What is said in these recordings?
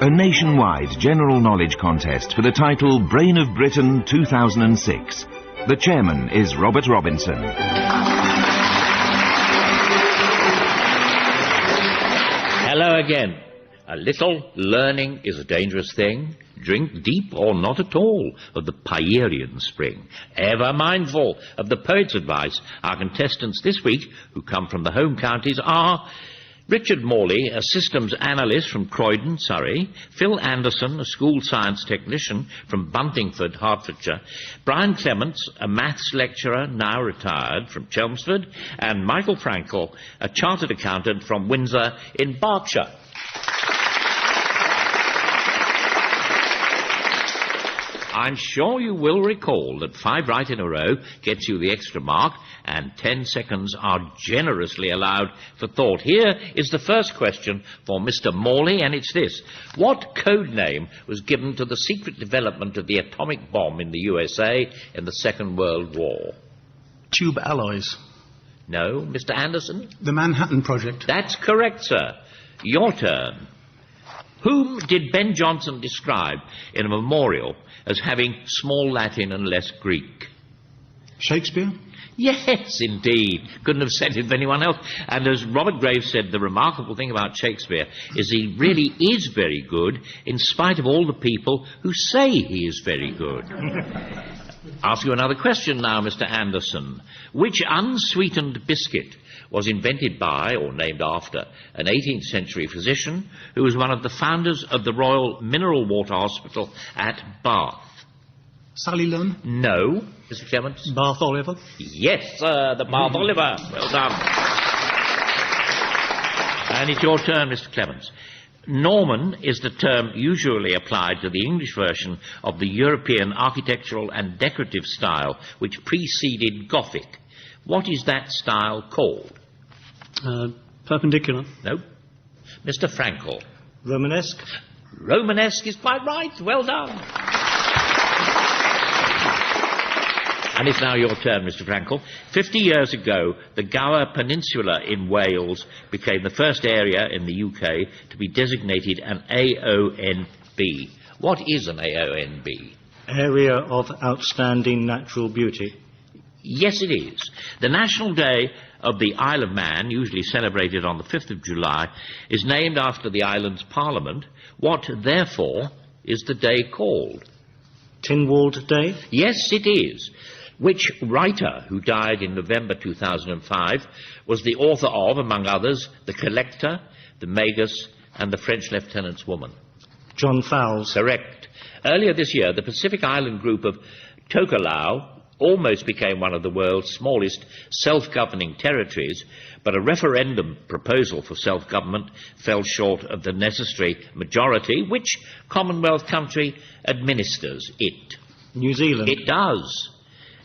A nationwide general knowledge contest for the title Brain of Britain 2006. The chairman is Robert Robinson. Hello again. A little learning is a dangerous thing. Drink deep or not at all of the Pierian spring. Ever mindful of the poet's advice, our contestants this week, who come from the home counties, are Richard Morley, a systems analyst from Croydon, Surrey; Phil Anderson, a school science technician from Buntingford, Hertfordshire; Brian Clements, a maths lecturer, now retired, from Chelmsford; and Michael Frankel, a chartered accountant from Windsor in Berkshire. I'm sure you will recall that 5 right in a row gets you the extra mark, and 10 seconds are generously allowed for thought. Here is the first question for Mr. Morley, and it's this. What code name was given to the secret development of the atomic bomb in the USA in the Second World War? Tube alloys. No, Mr. Anderson? The Manhattan Project. That's correct, sir. Your turn. Whom did Ben Jonson describe in a memorial as having small Latin and less Greek? Shakespeare? Yes, indeed. Couldn't have said it of anyone else. And as Robert Graves said, the remarkable thing about Shakespeare is he really is very good in spite of all the people who say he is very good. Ask you another question now, Mr. Anderson. Which unsweetened biscuit was invented by, or named after, an 18th century physician who was one of the founders of the Royal Mineral Water Hospital at Bath? Sally Lunn? No. Mr. Clements? Bath Oliver? Yes, sir, the Bath Oliver. Well done. And it's your turn, Mr. Clements. Norman is the term usually applied to the English version of the European architectural and decorative style which preceded Gothic. What is that style called? Perpendicular. No. Mr. Frankel? Romanesque. Romanesque is quite right. Well done. And it's now your turn, Mr. Frankel. 50 years ago, the Gower Peninsula in Wales became the first area in the UK to be designated an AONB. What is an AONB? Area of Outstanding Natural Beauty. Yes, it is. The National Day of the Isle of Man, usually celebrated on the 5th of July, is named after the island's parliament. What, therefore, is the day called? Tynwald Day? Yes, it is. Which writer, who died in November 2005, was the author of, among others, The Collector, The Magus, and The French Lieutenant's Woman? John Fowles. Correct. Earlier this year, the Pacific Island group of Tokelau almost became one of the world's smallest self-governing territories, but a referendum proposal for self-government fell short of the necessary majority. Which Commonwealth country administers it? New Zealand. It does.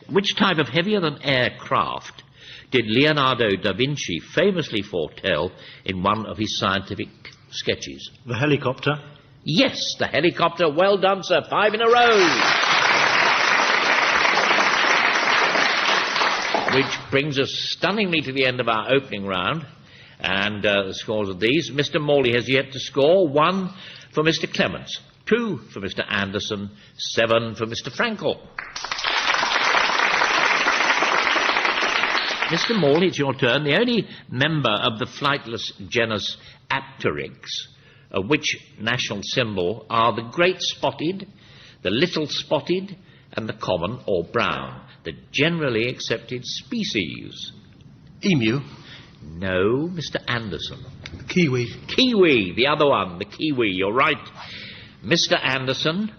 Which type of heavier-than-air craft did Leonardo da Vinci famously foretell in one of his scientific sketches? The helicopter. Yes, the helicopter. Well done, sir. 5 in a row. Which brings us stunningly to the end of our opening round. And the scores of these. Mr. Morley has yet to score. 1 for Mr. Clements, 2 for Mr. Anderson, 7 for Mr. Frankel. Mr. Morley, it's your turn. The only member of the flightless genus Apteryx, of which national symbol are the great spotted, the little spotted, and the common or brown, the generally accepted species? Emu. No, Mr. Anderson. Kiwi. Kiwi, the other one, the kiwi, you're right. Mr. Anderson,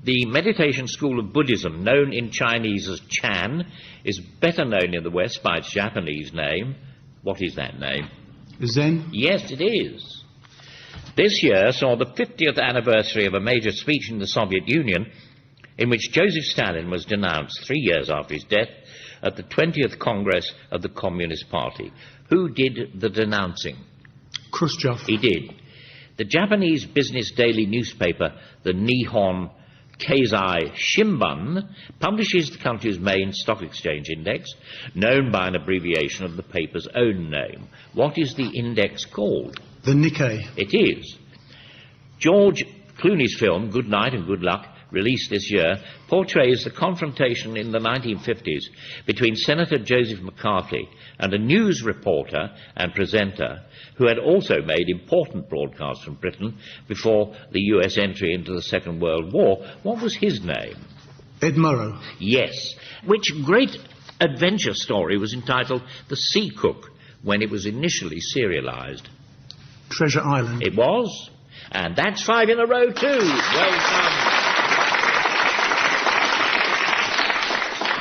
the meditation school of Buddhism, known in Chinese as Chan, is better known in the West by its Japanese name. What is that name? Zen. Yes, it is. This year saw the 50th anniversary of a major speech in the Soviet Union in which Joseph Stalin was denounced 3 years after his death at the 20th Congress of the Communist Party. Who did the denouncing? Khrushchev. He did. The Japanese business daily newspaper, the Nihon Keizai Shimbun, publishes the country's main stock exchange index, known by an abbreviation of the paper's own name. What is the index called? The Nikkei. It is. George Clooney's film, Good Night and Good Luck, released this year, portrays the confrontation in the 1950s between Senator Joseph McCarthy and a news reporter and presenter who had also made important broadcasts from Britain before the US entry into the Second World War. What was his name? Ed Murrow. Yes. Which great adventure story was entitled The Sea Cook when it was initially serialised? Treasure Island. It was. And that's 5 in a row too. Well done.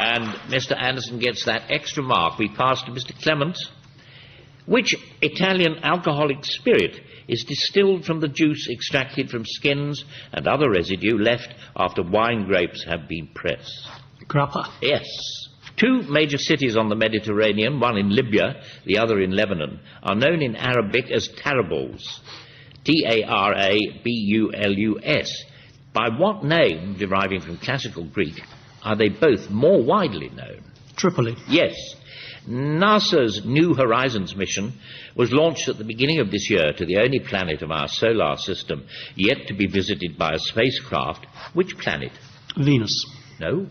And Mr. Anderson gets that extra mark. We pass to Mr. Clement. Which Italian alcoholic spirit is distilled from the juice extracted from skins and other residue left after wine grapes have been pressed? Grappa. Yes. 2 major cities on the Mediterranean, one in Libya, the other in Lebanon, are known in Arabic as Tarabulus. Tarabulus. By what name, deriving from classical Greek, are they both more widely known? Tripoli. Yes. NASA's New Horizons mission was launched at the beginning of this year to the only planet of our solar system yet to be visited by a spacecraft. Which planet? Venus. No.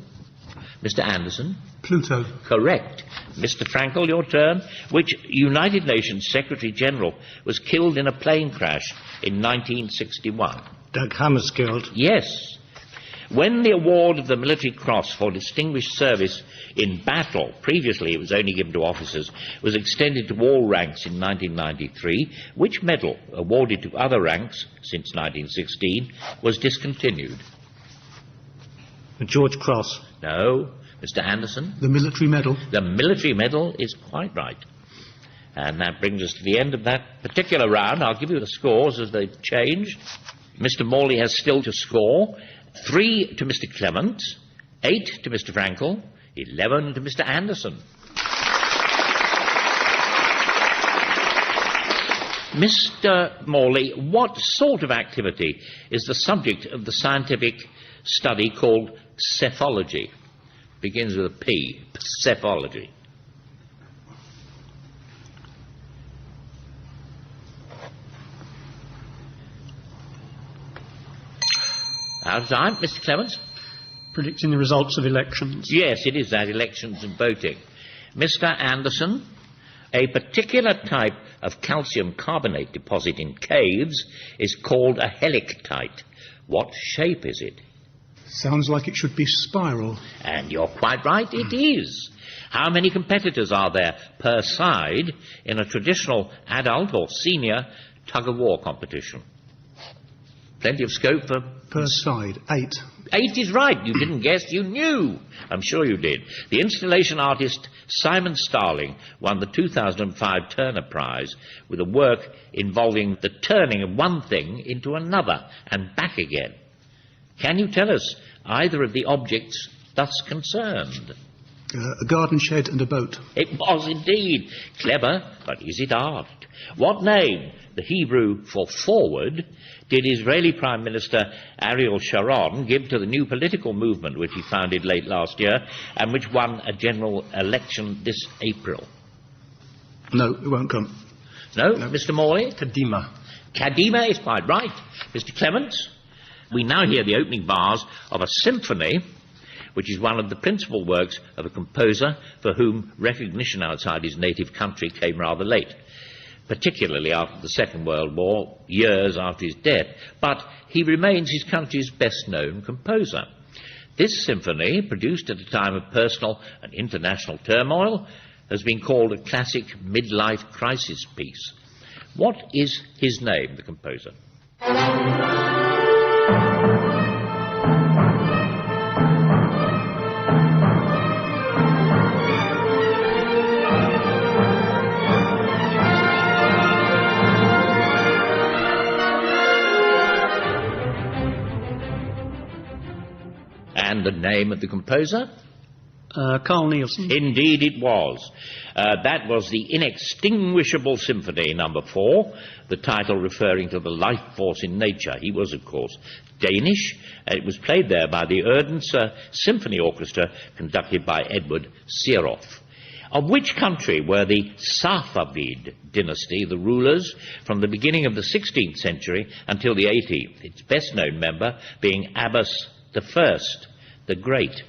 Mr. Anderson? Pluto. Correct. Mr. Frankel, your turn. Which United Nations Secretary General was killed in a plane crash in 1961? Dag Hammarskjöld. Yes. When the award of the Military Cross for distinguished service in battle, previously it was only given to officers, was extended to all ranks in 1993, which medal, awarded to other ranks since 1916, was discontinued? The George Cross. No. Mr. Anderson? The Military Medal. The Military Medal is quite right. And that brings us to the end of that particular round. I'll give you the scores as they've changed. Mr. Morley has still to score. 3 to Mr. Clement, 8 to Mr. Frankel, 11 to Mr. Anderson. Mr. Morley, what sort of activity is the subject of the scientific study called psephology? Begins with a P, psephology. Out of time, Mr. Clements? Predicting the results of elections. Yes, it is that, elections and voting. Mr. Anderson, a particular type of calcium carbonate deposit in caves is called a helictite. What shape is it? Sounds like it should be spiral. And you're quite right, it is. How many competitors are there per side in a traditional adult or senior tug-of-war competition? Plenty of scope for... Per side, 8. 8 is right. You didn't guess, you knew. I'm sure you did. The installation artist Simon Starling won the 2005 Turner Prize with a work involving the turning of one thing into another and back again. Can you tell us either of the objects thus concerned? A garden shed and a boat. It was indeed. Clever, but is it art? What name, the Hebrew for forward, did Israeli Prime Minister Ariel Sharon give to the new political movement which he founded late last year and which won a general election this April? No, it won't come. No? Mr. Morley? Kadima. Kadima is quite right. Mr. Clements? We now hear the opening bars of a symphony, which is one of the principal works of a composer for whom recognition outside his native country came rather late, particularly after the Second World War, years after his death. But he remains his country's best-known composer. This symphony, produced at a time of personal and international turmoil, has been called a classic midlife crisis piece. What is his name, the composer? And the name of the composer? Carl Nielsen. Indeed it was. That was the Inextinguishable Symphony, number 4, the title referring to the life force in nature. He was, of course, Danish. It was played there by the Odense Symphony Orchestra, conducted by Edward Sieroff. Of which country were the Safavid dynasty the rulers from the beginning of the 16th century until the 18th, its best-known member being Abbas I, the Great?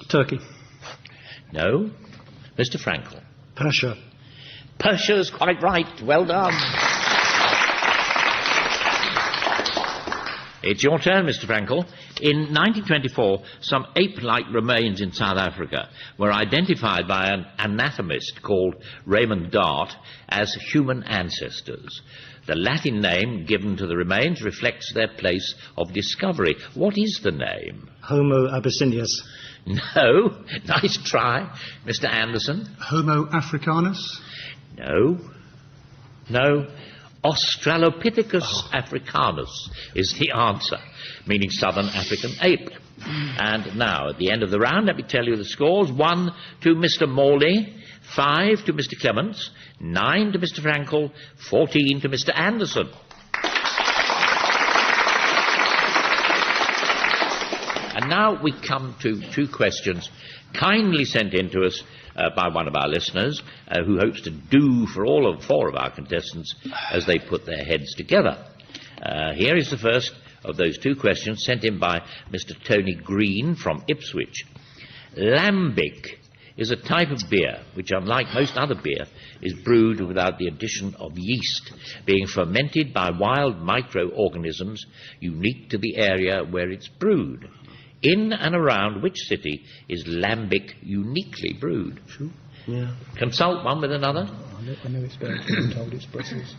Turkey. No. Mr. Frankel. Persia. Persia's quite right. Well done. It's your turn, Mr. Frankel. In 1924, some ape-like remains in South Africa were identified by an anatomist called Raymond Dart as human ancestors. The Latin name given to the remains reflects their place of discovery. What is the name? Homo abyssinius. No. Nice try. Mr. Anderson? Homo africanus. No. No. Australopithecus africanus is the answer, meaning southern African ape. And now, at the end of the round, let me tell you the scores. 1 to Mr. Morley, 5 to Mr. Clements, 9 to Mr. Frankel, 14 to Mr. Anderson. And now we come to 2 questions kindly sent in to us by one of our listeners who hopes to do for all of 4 of our contestants as they put their heads together. Here is the first of those 2 questions sent in by Mr. Tony Green from Ipswich. Lambic is a type of beer which, unlike most other beer, is brewed without the addition of yeast, being fermented by wild microorganisms unique to the area where it's brewed. In and around which city is Lambic uniquely brewed? Sure. Yeah. Consult one with another. I know it's Belgium. I'm told it's Brussels.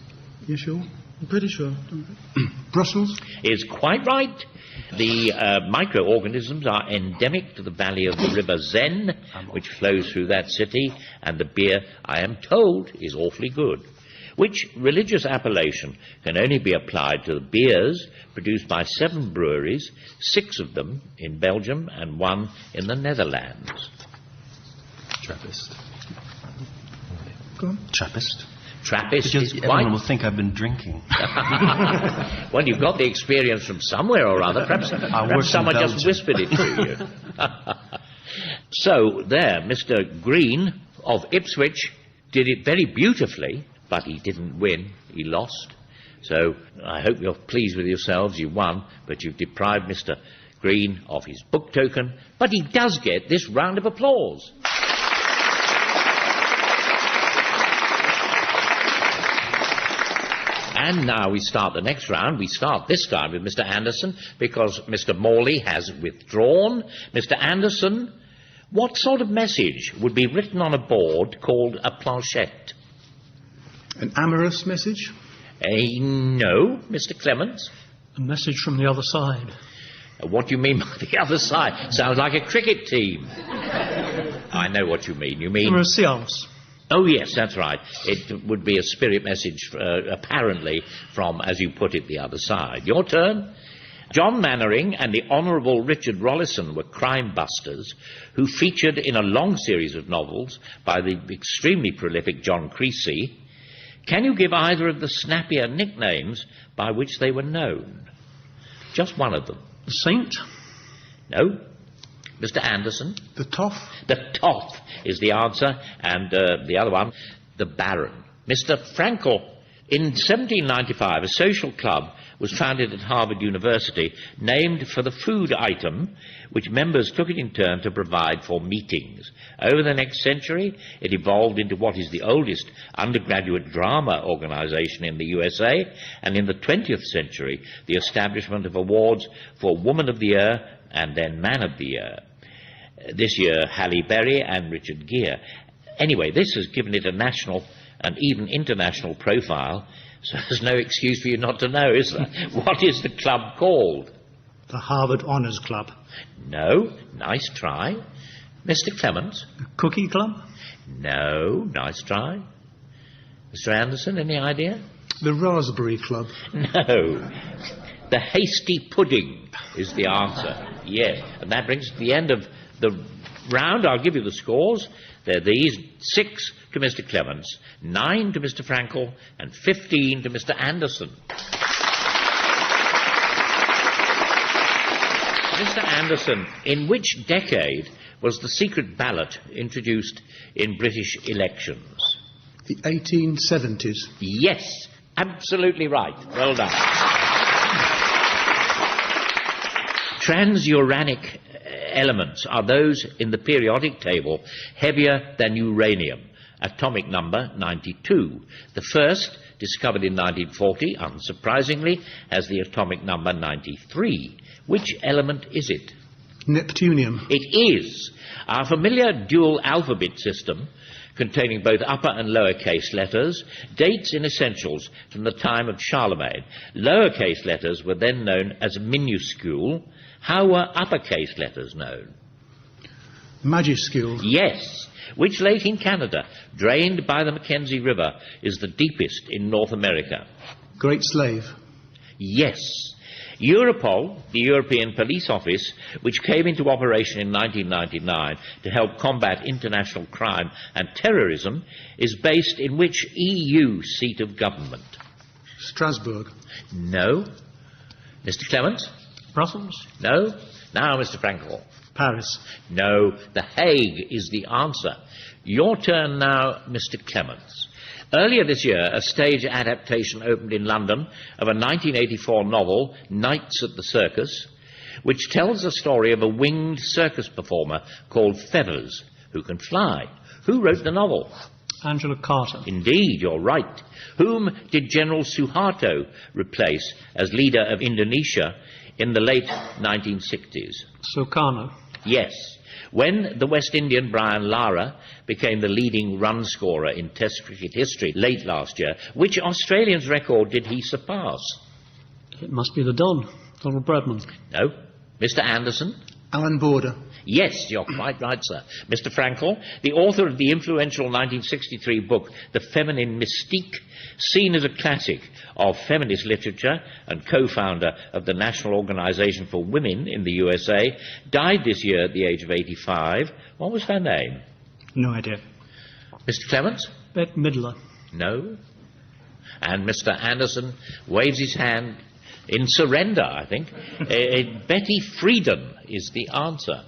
You sure? I'm pretty sure. Brussels? Is quite right. The microorganisms are endemic to the valley of the River Zen, which flows through that city, and the beer, I am told, is awfully good. Which religious appellation can only be applied to the beers produced by 7 breweries, 6 of them in Belgium and 1 in the Netherlands? Trappist. Go on. Trappist? Trappist Because is everyone quite... will think I've been drinking. Well, you've got the experience from somewhere or other. Perhaps worked someone in just Belgium. whispered it to you. So, there, Mr. Green of Ipswich did it very beautifully, but he didn't win. He lost. So, I hope you're pleased with yourselves. You won, but you've deprived Mr. Green of his book token. But he does get this round of applause. And now we start the next round. We start this time with Mr. Anderson because Mr. Morley has withdrawn. Mr. Anderson, what sort of message would be written on a board called a planchette? An amorous message? No, Mr. Clements. A message from the other side. What do you mean by the other side? Sounds like a cricket team. I know what you mean. You mean... A séance. Oh, yes, that's right. It would be a spirit message, apparently, from, as you put it, the other side. Your turn. John Mannering and the Honourable Richard Rollison were crime busters who featured in a long series of novels by the extremely prolific John Creasy. Can you give either of the snappier nicknames by which they were known? Just one of them. The Saint. No. Mr. Anderson? The Toff. The Toff is the answer, and the other one, the Baron. Mr. Frankel, in 1795, a social club was founded at Harvard University, named for the food item, which members took it in turn to provide for meetings. Over the next century, it evolved into what is the oldest undergraduate drama organization in the USA, and in the 20th century, the establishment of awards for Woman of the Year and then Man of the Year. This year, Halle Berry and Richard Gere. Anyway, this has given it a national and even international profile, so there's no excuse for you not to know, is there? What is the club called? The Harvard Honours Club. No. Nice try. Mr. Clements? The Cookie Club. No. Nice try. Mr. Anderson, any idea? The Raspberry Club. No. The Hasty Pudding is the answer. Yes. And that brings us to the end of the round. I'll give you the scores. They're these: 6 to Mr. Clements, 9 to Mr. Frankel, and 15 to Mr. Anderson. Mr. Anderson, in which decade was the secret ballot introduced in British elections? The 1870s. Yes, absolutely right. Well done. Transuranic elements are those in the periodic table heavier than uranium, atomic number 92. The first, discovered in 1940, unsurprisingly, has the atomic number 93. Which element is it? Neptunium. It is. Our familiar dual alphabet system, containing both upper and lowercase letters, dates in essentials from the time of Charlemagne. Lowercase letters were then known as minuscule. How were uppercase letters known? Majuscule. Yes. Which lake in Canada, drained by the Mackenzie River, is the deepest in North America? Great Slave. Yes. Europol, the European Police Office, which came into operation in 1999 to help combat international crime and terrorism, is based in which EU seat of government? Strasbourg. No. Mr. Clements? Brussels? No. Now, Mr. Frankel. Paris? No. The Hague is the answer. Your turn now, Mr. Clements. Earlier this year, a stage adaptation opened in London of a 1984 novel, Nights at the Circus, which tells the story of a winged circus performer called Feathers, who can fly. Who wrote the novel? Angela Carter? Indeed, you're right. Whom did General Suharto replace as leader of Indonesia in the late 1960s? Sukarno? Yes. When the West Indian Brian Lara became the leading run scorer in Test cricket history late last year, which Australian's record did he surpass? It must be the Don, Donald Bradman. No. Mr. Anderson? Alan Border. Yes, you're quite right, sir. Mr. Frankel, the author of the influential 1963 book, The Feminine Mystique, seen as a classic of feminist literature and co-founder of the National Organization for Women in the USA, died this year at the age of 85. What was her name? No idea. Mr. Clements? Bette Midler? No. And Mr. Anderson waves his hand in surrender, I think. Betty Friedan is the answer.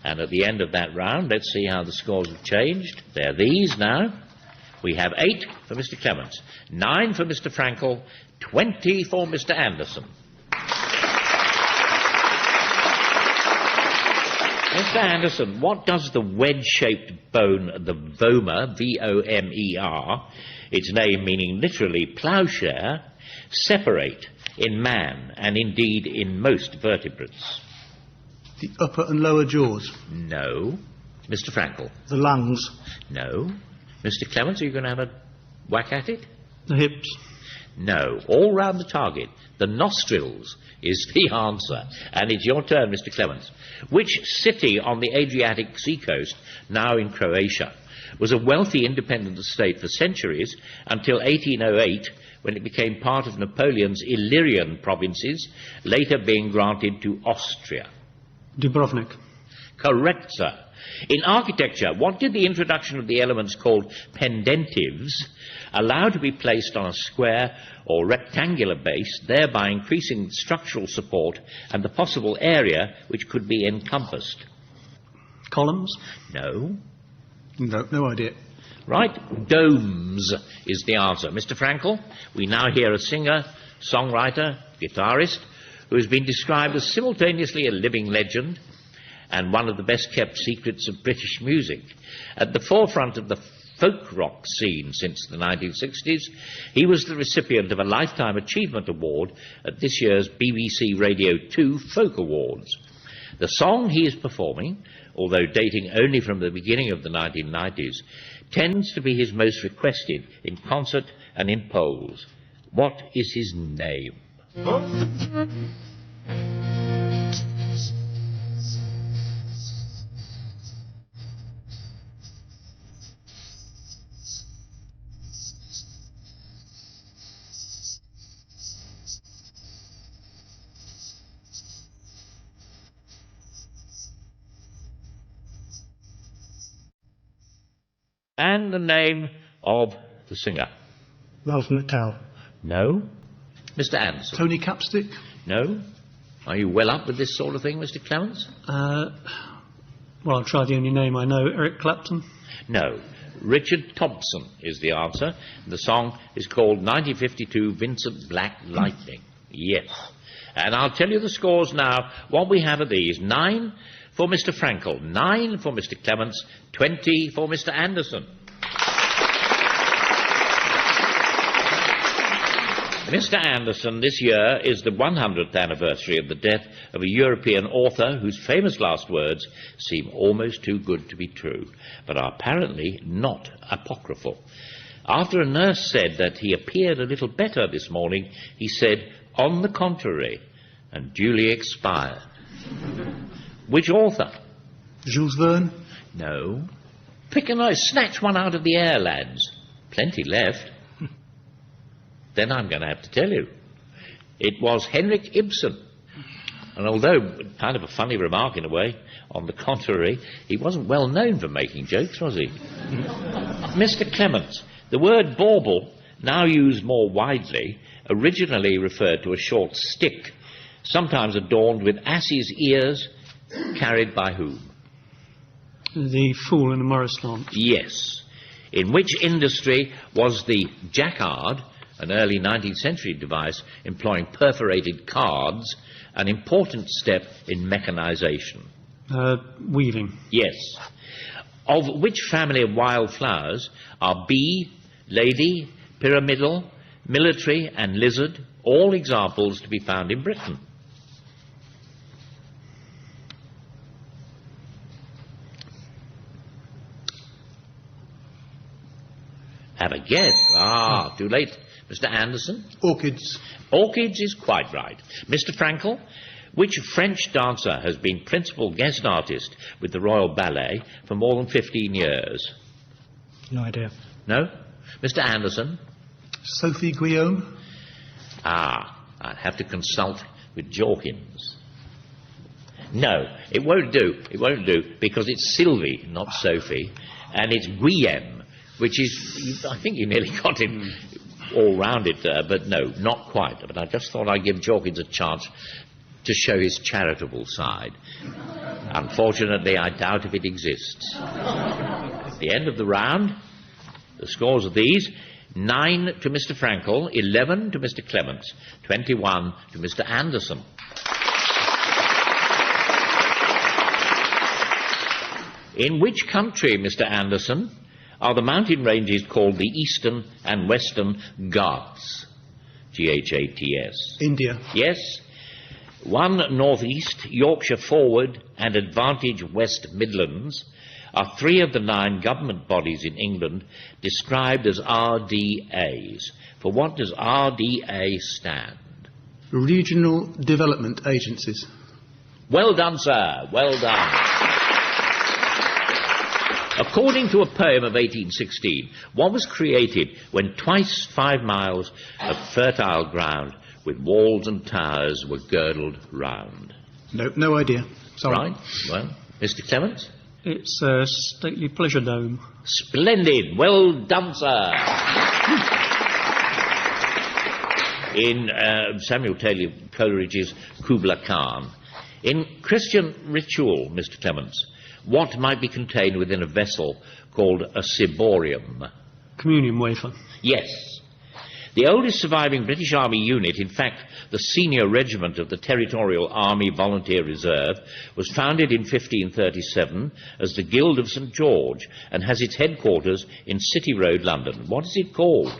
And at the end of that round, let's see how the scores have changed. They're these now. We have 8 for Mr. Clements, 9 for Mr. Frankel, 20 for Mr. Anderson. Mr. Anderson, what does the wedge-shaped bone, the vomer, V-O-M-E-R, its name meaning literally ploughshare, separate in man and indeed in most vertebrates? The upper and lower jaws. No. Mr. Frankel? The lungs? No. Mr. Clements, are you going to have a whack at it? The hips? No. All round the target. The nostrils is the answer. And it's your turn, Mr. Clements. Which city on the Adriatic seacoast, now in Croatia, was a wealthy independent state for centuries until 1808, when it became part of Napoleon's Illyrian provinces, later being granted to Austria? Dubrovnik? Correct, sir. In architecture, what did the introduction of the elements called pendentives allow to be placed on a square or rectangular base, thereby increasing structural support and the possible area which could be encompassed? Columns? No. No idea. Right, domes is the answer. Mr. Frankel, we now hear a singer, songwriter, guitarist, who has been described as simultaneously a living legend and one of the best-kept secrets of British music. At the forefront of the folk rock scene since the 1960s, he was the recipient of a Lifetime Achievement Award at this year's BBC Radio 2 Folk Awards. The song he is performing, although dating only from the beginning of the 1990s, tends to be his most requested in concert and in polls. What is his name? And the name of the singer? Ralph Natal? No. Mr. Anderson? Tony Capstick. No. Are you well up with this sort of thing, Mr. Clements? Well, I'll try the only name I know, Eric Clapton. No. Richard Thompson is the answer. The song is called 1952 Vincent Black Lightning. Yes. And I'll tell you the scores now. What we have are these: 9 for Mr. Frankel, 9 for Mr. Clements, 20 for Mr. Anderson. Mr. Anderson, this year is the 100th anniversary of the death of a European author whose famous last words seem almost too good to be true, but are apparently not apocryphal. After a nurse said that he appeared a little better this morning, he said, "On the contrary," and duly expired. Which author? Jules Verne. No. Pick a nose, snatch one out of the air, lads. Plenty left. Then I'm going to have to tell you. It was Henrik Ibsen. And although kind of a funny remark in a way, on the contrary, he wasn't well known for making jokes, was he? Mr. Clements, the word bauble, now used more widely, originally referred to a short stick, sometimes adorned with ass's ears, carried by whom? The Fool in the Morris lamp. Yes. In which industry was the jacquard, an early 19th century device employing perforated cards, an important step in mechanization? Weaving. Yes. Of which family of wild flowers are bee, lady, pyramidal, military and lizard, all examples to be found in Britain? Have a guess. Too late. Mr. Anderson? Orchids. Orchids is quite right. Mr. Frankel, which French dancer has been principal guest artist with the Royal Ballet for more than 15 years? No idea. No? Mr. Anderson? Sophie Guillaume. I'd have to consult with Jorkins. No, it won't do. It won't do, because it's Sylvie, not Sophie, and it's Guillaume, which is, I think you nearly got it all round it, but no, not quite. But I just thought I'd give Jorkins a chance to show his charitable side. Unfortunately, I doubt if it exists. At the end of the round, the scores are these: 9 to Mr. Frankel, 11 to Mr. Clements, 21 to Mr. Anderson. In which country, Mr. Anderson, are the mountain ranges called the Eastern and Western Ghats? G-H-A-T-S. India. Yes. 1 Northeast, Yorkshire Forward and Advantage West Midlands are 3 of the 9 government bodies in England described as RDAs. For what does RDA stand? Regional Development Agencies. Well done, sir. Well done. According to a poem of 1816, what was created when twice 5 miles of fertile ground with walls and towers were girdled round? No idea. Sorry. Right. Well, Mr. Clements? It's a stately pleasure dome. Splendid. Well done, sir. In Samuel Taylor Coleridge's Kubla Khan. In Christian ritual, Mr. Clements, what might be contained within a vessel called a ciborium? Communion wafer. Yes. The oldest surviving British Army unit, in fact, the senior regiment of the Territorial Army Volunteer Reserve, was founded in 1537 as the Guild of St. George and has its headquarters in City Road, London. What is it called?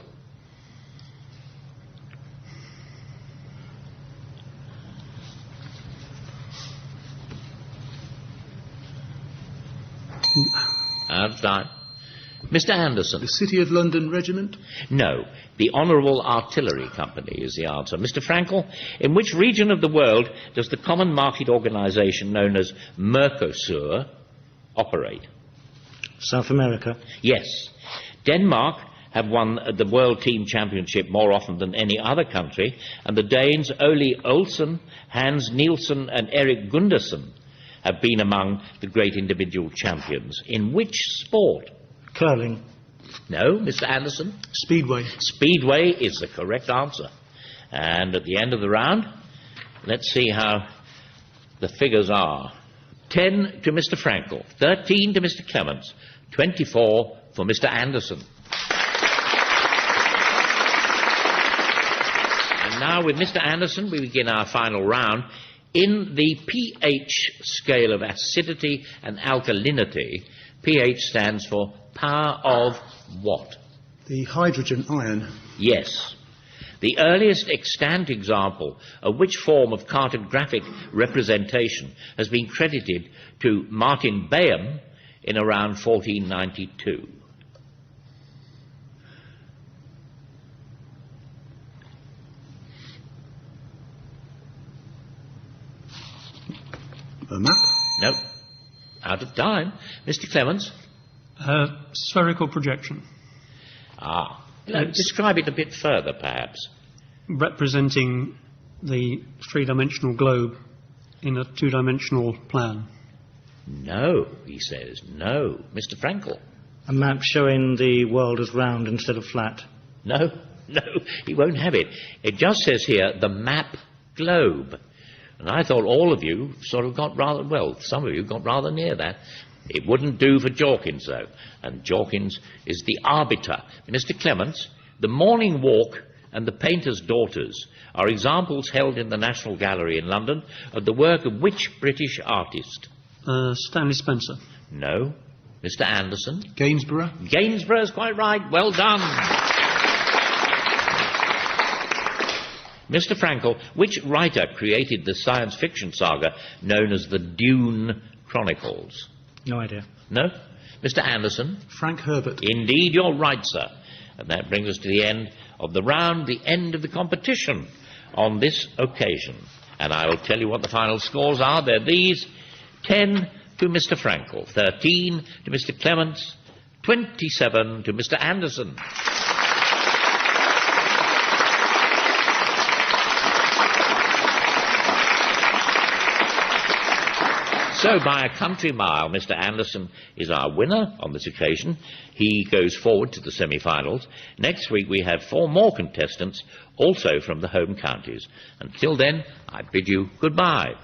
Out of time. Mr. Anderson? The City of London Regiment? No. The Honourable Artillery Company is the answer. Mr. Frankel, in which region of the world does the Common Market Organisation known as Mercosur operate? South America. Yes. Denmark have won the World Team Championship more often than any other country, and the Danes Ole Olsen, Hans Nielsen and Erik Gundersen have been among the great individual champions. In which sport? Curling. No, Mr. Anderson? Speedway. Speedway is the correct answer. And at the end of the round, let's see how the figures are. 10 to Mr. Frankel, 13 to Mr. Clements, 24 for Mr. Anderson. And now with Mr. Anderson, we begin our final round. In the pH scale of acidity and alkalinity, pH stands for power of what? The hydrogen ion. Yes. The earliest extant example of which form of cartographic representation has been credited to Martin Bayham in around 1492. A map? No. Out of time. Mr. Clements? Spherical projection, Describe it a bit further, perhaps. representing the three-dimensional globe in a two-dimensional plan. No, he says. No. Mr. Frankel? A map showing the world as round instead of flat. No, he won't have it. It just says here, the map globe. And I thought all of you sort of got rather, well, some of you got rather near that. It wouldn't do for Jawkins, though. And Jawkins is the arbiter. Mr. Clements, the Morning Walk and the Painter's Daughters are examples held in the National Gallery in London of the work of which British artist? Stanley Spencer. No. Mr. Anderson? Gainsborough? Gainsborough's quite right. Well done. Mr. Frankel, which writer created the science fiction saga known as the Dune Chronicles? No idea. No? Mr. Anderson? Frank Herbert. Indeed, you're right, sir. And that brings us to the end of the round, the end of the competition on this occasion. And I will tell you what the final scores are. They're these: 10 to Mr. Frankel, 13 to Mr. Clements, 27 to Mr. Anderson. So, by a country mile, Mr. Anderson is our winner on this occasion. He goes forward to the semi-finals. Next week we have 4 more contestants, also from the home counties. Until then, I bid you goodbye.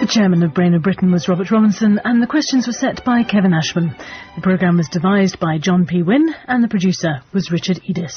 The chairman of Brain of Britain was Robert Robinson, and the questions were set by Kevin Ashman. The programme was devised by John P. Wynne, and the producer was Richard Edis.